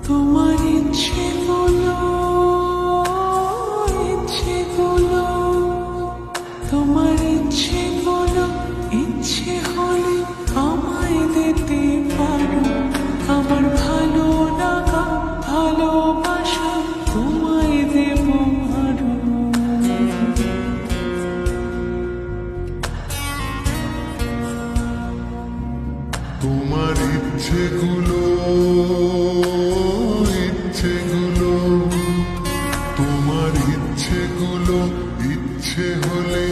তোমার ইচ্ছেগুলো ইচ্ছেগুলো তোমার ইচ্ছেগুলো ইচ্ছে হলে আমায় দিতে পারো। আমার ভালো লাগা ভালোবাসা তোমায় দেব আরো। তোমার ইচ্ছেগুলো ইচ্ছেগুলো তোমার ইচ্ছেগুলো ইচ্ছে হলে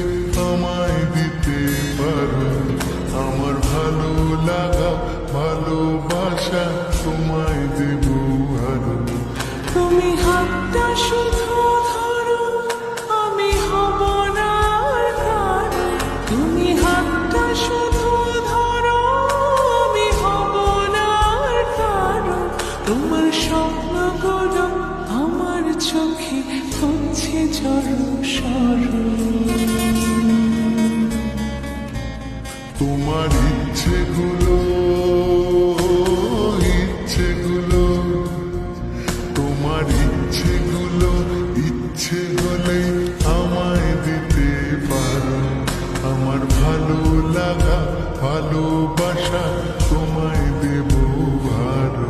আমায় দিতে পারো। আমার ভালো লাগা ভালোবাসা তোমায় দেব আরো। তুমি হাতটা শুধু ধরো, আমি হব না আর কারো। তুমি হাতটা শুধু ধরো, আমি হব না আর কারো। তোমার স্বপ্নগুলো আমার চোখে হচ্ছে জড়সড়। তোমার ইচ্ছেগুলো ইচ্ছেগুলো তোমার ইচ্ছেগুলো ইচ্ছে হলে আমায় দিতে পারো। আমার ভালো লাগা ভালোবাসা তোমায় দেব আরো।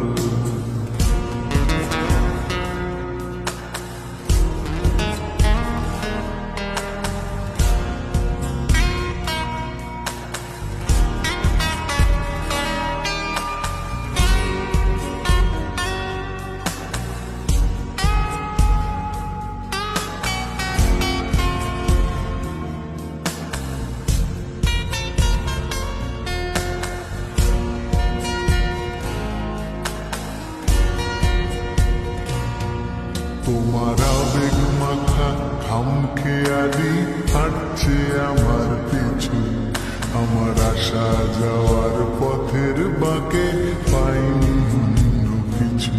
তোমার আবেগ মাখা খামখেয়ালি হাঁটছে আমার পিছু। আমার আসা যাওয়ার পথের বাঁকে পাইনি অন্য কিছু।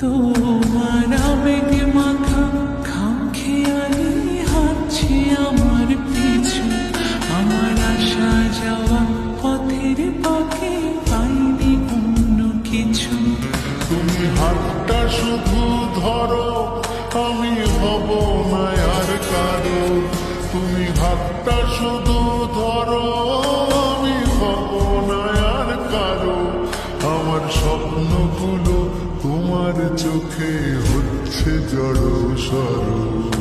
তোমার আবেগ মাখা খামখেয়ালি হাঁটছে আমার পিছু। আমার আসা যাওয়া পথের বাঁকে পাইনি অন্য কিছু। তুমি হাতটা শুধু ধরো, আমি হব না আর কারো। তুমি হাতটা শুধু ধরো, আমি হব না আর কারো। আমার স্বপ্নগুলো তোমার চোখে হচ্ছে জড়সড়।